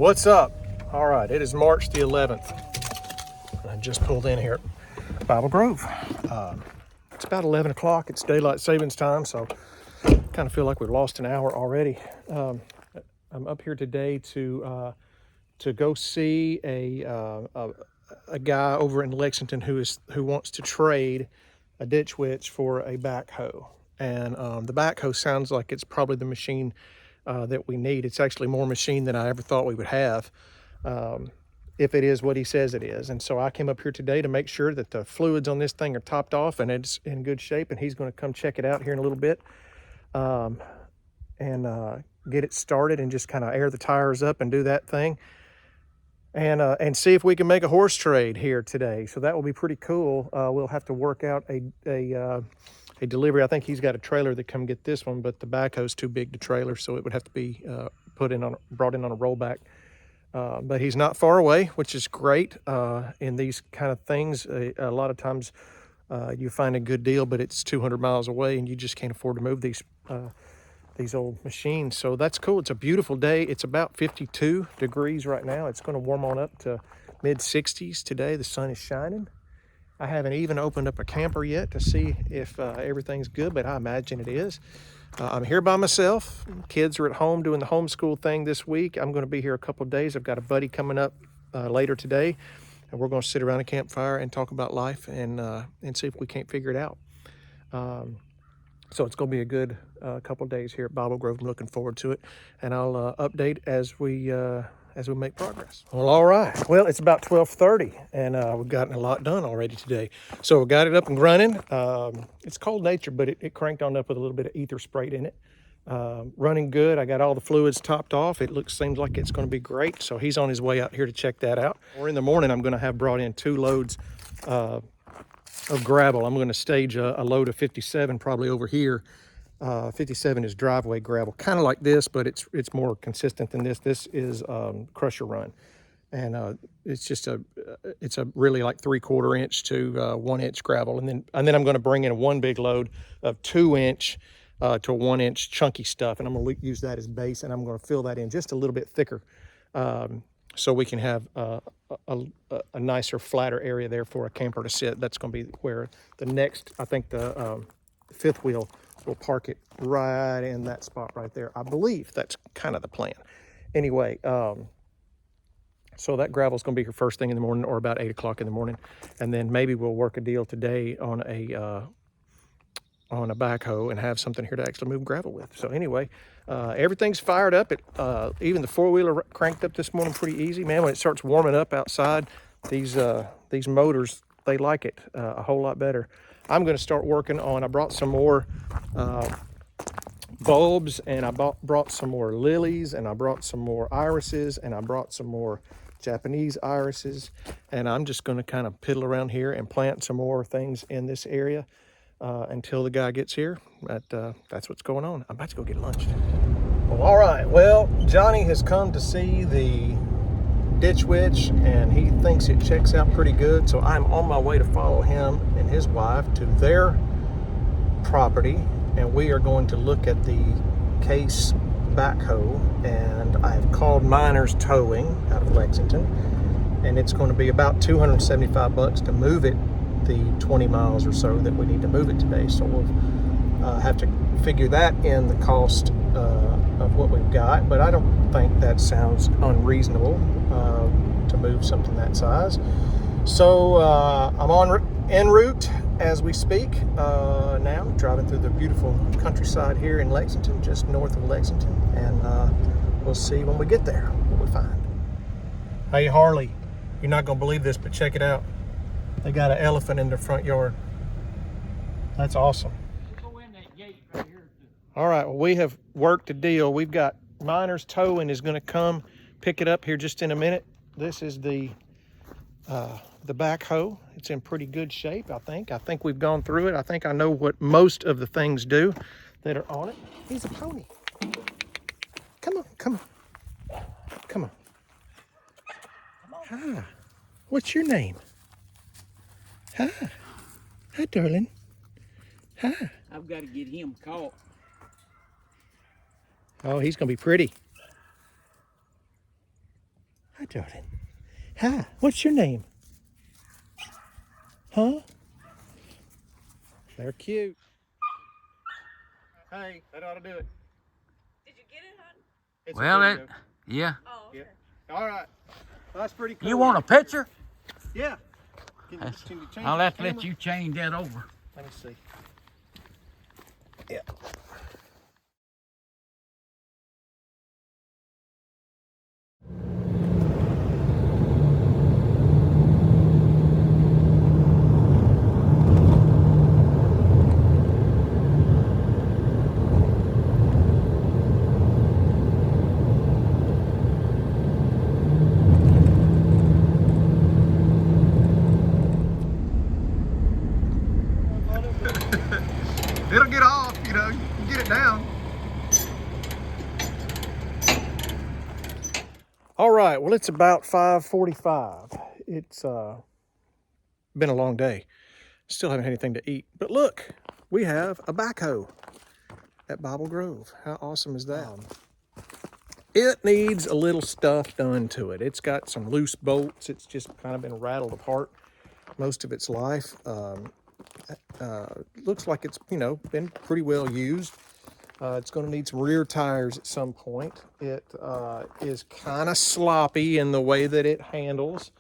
What's up? All right, it is March the 11th. I just pulled in here at Bible Grove. It's about 11 o'clock. It's daylight savings time, so kind of feel like we've lost an hour already. I'm up here today to go see a guy over in Lexington who wants to trade a ditch witch for a backhoe. And the backhoe sounds like it's probably the machine that we need. It's actually more machine than I ever thought we would have, if it is what he says it is. And so I came up here today to make sure that the fluids on this thing are topped off and it's in good shape, and he's going to come check it out here in a little bit, and get it started and just kind of air the tires up and do that thing, and see if we can make a horse trade here today. So that will be pretty cool. We'll have to work out a delivery. I think he's got a trailer that come get this one, but the backhoe's too big to trailer, so it would have to be brought in on a rollback. But he's not far away, which is great in these kind of things. A lot of times you find a good deal, but it's 200 miles away, and you just can't afford to move these old machines. So that's cool. It's a beautiful day. It's about 52 degrees right now. It's going to warm on up to mid 60s today. The sun is shining. I haven't even opened up a camper yet to see if everything's good, but I imagine it is. I'm here by myself. Kids are at home doing the homeschool thing this week. I'm going to be here a couple of days. I've got a buddy coming up later today, and we're going to sit around a campfire and talk about life and see if we can't figure it out. So it's going to be a good couple of days here at Bible Grove. I'm looking forward to it, and I'll update as we make progress. Well, all right. Well, it's about 12:30, and we've gotten a lot done already today. So we got it up and running. It's cold nature, but it cranked on up with a little bit of ether sprayed in it. Running good. I got all the fluids topped off. Seems like it's going to be great. So he's on his way out here to check that out. Or in the morning, I'm going to have brought in 2 loads of gravel. I'm going to stage a load of 57 probably over here. 57 is driveway gravel, kind of like this, but it's more consistent than this. This is crusher run, and it's a really like 3/4 inch to 1 inch gravel, and then I'm going to bring in one big load of 2 inch to 1 inch chunky stuff, and I'm going to use that as base, and I'm going to fill that in just a little bit thicker, so we can have a nicer, flatter area there for a camper to sit. That's going to be where the next, I think the fifth wheel, we'll park it right in that spot right there. I believe that's kind of the plan. Anyway, so that gravel is going to be here first thing in the morning, or about 8 o'clock in the morning, and then maybe we'll work a deal today on a backhoe and have something here to actually move gravel with. So anyway, everything's fired up. Even the 4-wheeler cranked up this morning pretty easy. Man, when it starts warming up outside, these motors, they like it a whole lot better. I'm going to start working on, I brought some more bulbs, and I brought some more lilies, and I brought some more irises, and I brought some more Japanese irises, and I'm just going to kind of piddle around here and plant some more things in this area until the guy gets here. That's what's going on. I'm about to go get lunch. Well, all right. Well, Johnny has come to see the ditch witch, and he thinks it checks out pretty good, so I'm on my way to follow him and his wife to their property, and we are going to look at the Case backhoe. And I've called Miners Towing out of Lexington, and it's going to be about $275 to move it the 20 miles or so that we need to move it today. So we'll have to figure that in the cost of what we've got, but I don't think that sounds unreasonable to move something that size. So I'm en route as we speak now, driving through the beautiful countryside here in Lexington, just north of Lexington, and we'll see when we get there what we find. Hey Harley, you're not gonna believe this, but check it out. They got an elephant in their front yard. That's awesome. We'll go in that gate right here. All right, well, we have worked a deal. We've got Miners Towing is going to come pick it up here just in a minute. This is the backhoe. It's in pretty good shape, I think. I think we've gone through it. I think I know what most of the things do that are on it. He's a pony. Come on, come on. Come on. Hi. What's your name? Hi. Hi, darling. Hi. I've got to get him caught. Oh, he's going to be pretty. Hi, Jordan. Hi, what's your name? Huh? They're cute. Hey, that ought to do it. Did you get it, hon? It's Well, a it, video. yeah. Oh, okay. Yeah. All right. Well, that's pretty cool. You want a right there. picture? Yeah. Can you change I'll the have to camera? let you change that over. Let me see. Yeah. It'll get off, you know, you can get it down. All right, well, it's about 5:45. It's been a long day. Still haven't had anything to eat. But look, we have a backhoe at Bible Grove. How awesome is that? It needs a little stuff done to it. It's got some loose bolts. It's just kind of been rattled apart most of its life. Looks like it's, you know, been pretty well used. It's going to need some rear tires at some point. It is kind of sloppy in the way that it handles.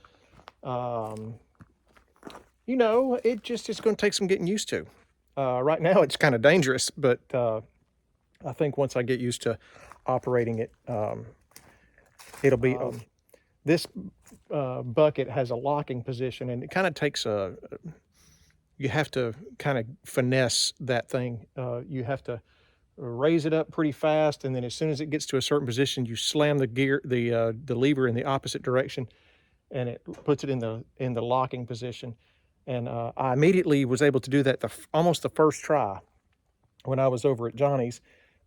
You know, it just is going to take some getting used to. Right now, it's kind of dangerous, but I think once I get used to operating it, it'll be. This bucket has a locking position, and it kind of takes a. You have to kind of finesse that thing. You have to raise it up pretty fast, and then as soon as it gets to a certain position, you slam the lever in the opposite direction, and it puts it in the locking position. And I immediately was able to do that almost the first try when I was over at Johnny's,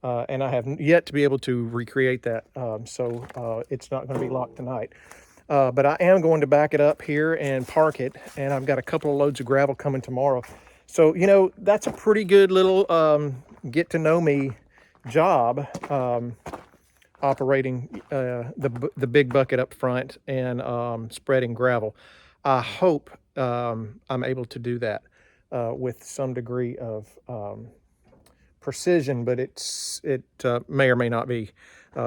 and I have yet to be able to recreate that. So it's not going to be locked tonight. But I am going to back it up here and park it, and I've got a couple of loads of gravel coming tomorrow. So, you know, that's a pretty good little get to know me job, operating the big bucket up front and spreading gravel. I hope I'm able to do that with some degree of precision, but it may or may not be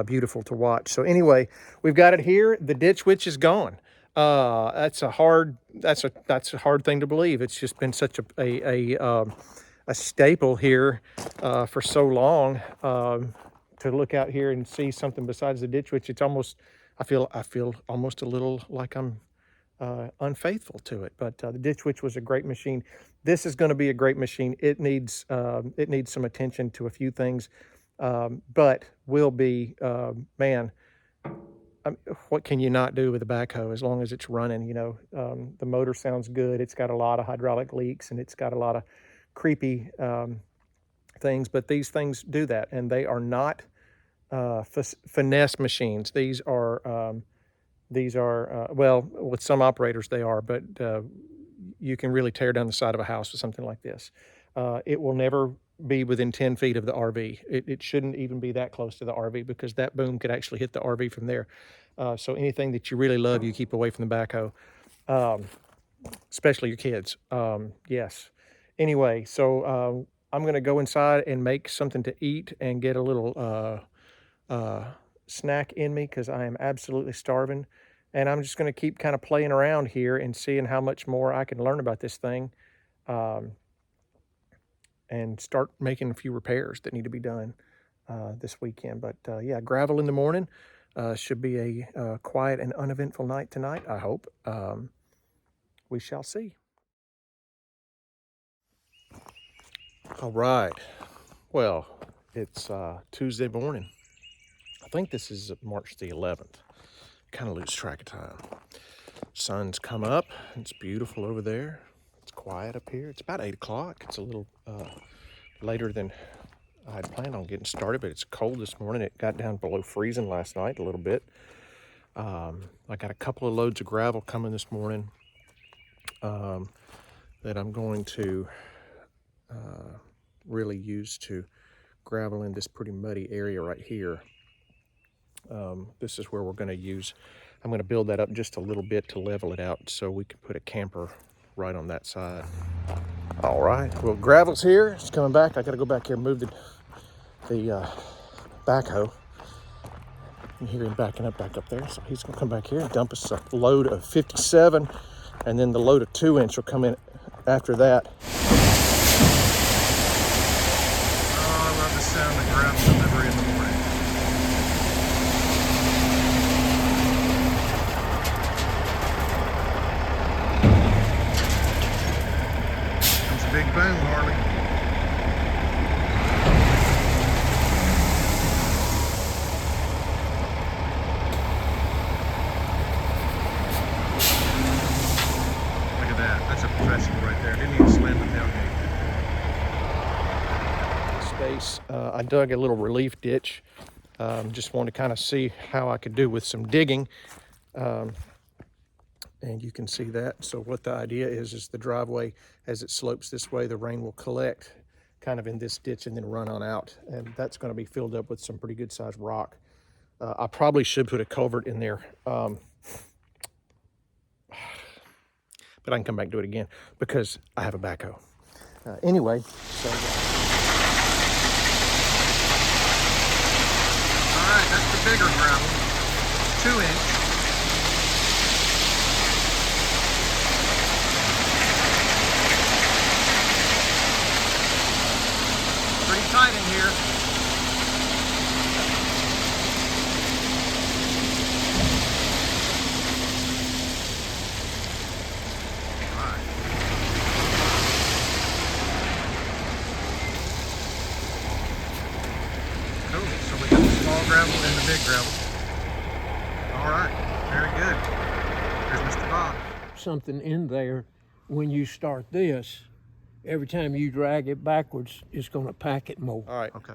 beautiful to watch. So anyway, we've got it here. The ditch witch is gone. That's a hard thing to believe. It's just been such a staple here for so long. To look out here and see something besides the ditch witch, it's almost I feel almost a little like I'm unfaithful to it. But the ditch witch was a great machine. This is going to be a great machine. It needs some attention to a few things, but will be man. What can you not do with a backhoe as long as it's running? You know, the motor sounds good. It's got a lot of hydraulic leaks and it's got a lot of creepy things, but these things do that, and they are not finesse machines. These are well, with some operators they are, but you can really tear down the side of a house with something like this. It will never be within 10 feet of the RV. It shouldn't even be that close to the RV because that boom could actually hit the RV from there. So anything that you really love, you keep away from the backhoe, especially your kids. Yes. Anyway, so I'm going to go inside and make something to eat and get a little snack in me because I am absolutely starving. And I'm just going to keep kind of playing around here and seeing how much more I can learn about this thing, and start making a few repairs that need to be done this weekend. But yeah, gravel in the morning. Should be a quiet and uneventful night tonight, I hope. We shall see. All right. Well, it's Tuesday morning. I think this is March the 11th. Kind of lose track of time. Sun's come up. It's beautiful over there. It's quiet up here. It's about 8 o'clock. It's a little later than I had planned on getting started, but it's cold this morning. It got down below freezing last night a little bit. I got a couple of loads of gravel coming this morning that I'm going to really use to gravel in this pretty muddy area right here. This is where we're going to use I'm gonna build that up just a little bit to level it out so we can put a camper right on that side. All right, well, gravel's here. It's coming back. I gotta go back here and move the backhoe. You hear him backing up back up there. So he's gonna come back here and dump us a load of 57, and then the load of 2-inch will come in after that. Oh, I love the sound of gravel delivery in the morning. Comes a big boom, Harley. That's a professional right there. Didn't even slam the tailgate. Space. I dug a little relief ditch. Just wanted to kind of see how I could do with some digging. And you can see that. So what the idea is the driveway, as it slopes this way, the rain will collect kind of in this ditch and then run on out. And that's going to be filled up with some pretty good sized rock. I probably should put a culvert in there. But I can come back and do it again because I have a backhoe. Anyway, so. All right, that's the bigger gravel, 2-inch. Pretty tight in here. Gravel and the big gravel. All right, very good. There's Mr. Bob. Something in there when you start this, every time you drag it backwards, it's going to pack it more. All right, okay.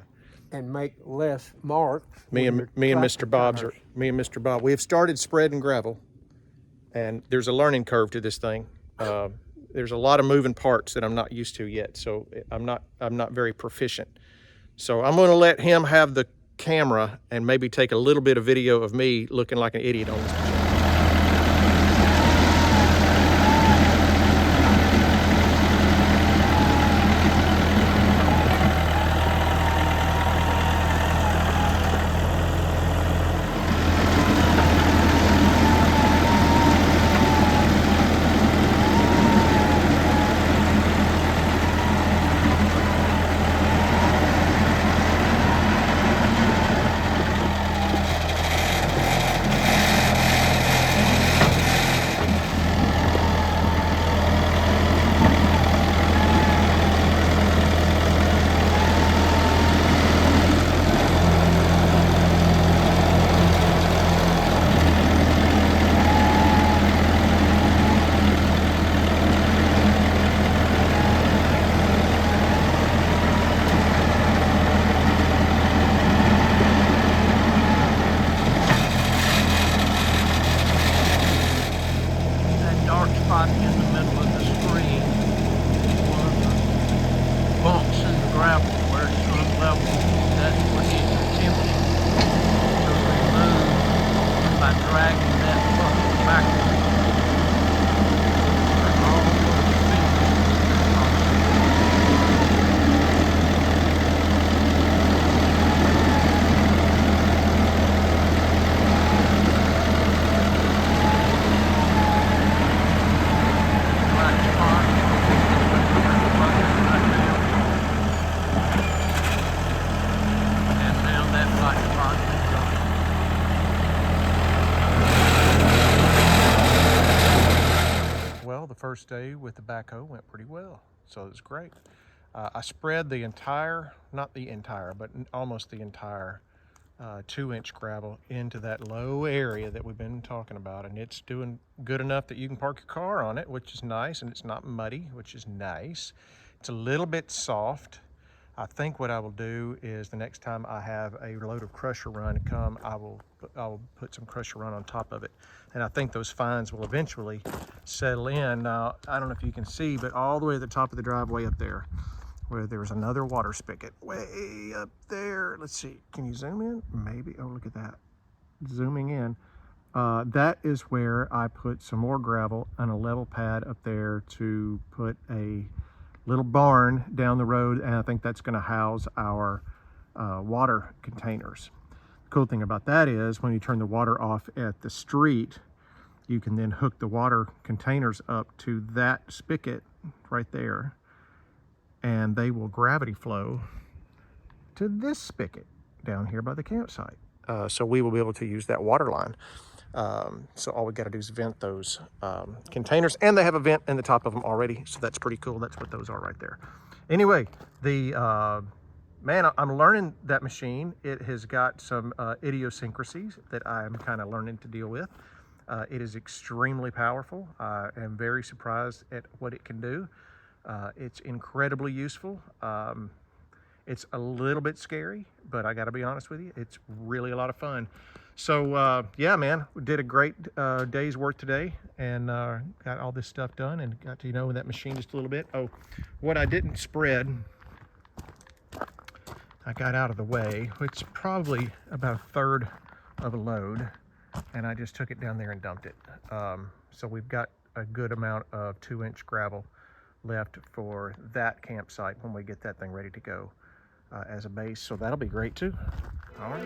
And make less marks. Me and Mr. Bob, we have started spreading gravel, and there's a learning curve to this thing. There's a lot of moving parts that I'm not used to yet, so I'm not very proficient. So I'm going to let him have the camera and maybe take a little bit of video of me looking like an idiot on this machine. First day with the backhoe went pretty well, so it was great. I spread the entire, not the entire, but almost the entire 2-inch gravel into that low area that we've been talking about, and it's doing good enough that you can park your car on it, which is nice, and it's not muddy, which is nice. It's a little bit soft. I think what I will do is the next time I have a load of crusher run come, I will put some crusher run on top of it. And I think those fines will eventually settle in. Now, I don't know if you can see, but all the way at the top of the driveway up there, where there's another water spigot, way up there. Let's see, can you zoom in? Maybe, oh, look at that. Zooming in. that is where I put some more gravel and a level pad up there to put a little barn down the road, and I think that's going to house our water containers. The cool thing about that is when you turn the water off at the street, you can then hook the water containers up to that spigot right there, and they will gravity flow to this spigot down here by the campsite. So we will be able to use that water line. So all we got to do is vent those containers, and they have a vent in the top of them already, so that's pretty cool. That's what those are right there. Anyway, man, I'm learning that machine. It has got some idiosyncrasies that I'm kind of learning to deal with. It is extremely powerful. I am very surprised at what it can do. It's incredibly useful. It's a little bit scary, but I got to be honest with you, it's really a lot of fun. So yeah, man, we did a great day's work today, and got all this stuff done, and got to know that machine just a little bit. Oh, what I didn't spread, I got out of the way, which is probably about a third of a load, and I just took it down there and dumped it. So we've got a good amount of 2-inch gravel left for that campsite when we get that thing ready to go as a base. So that'll be great too. All right.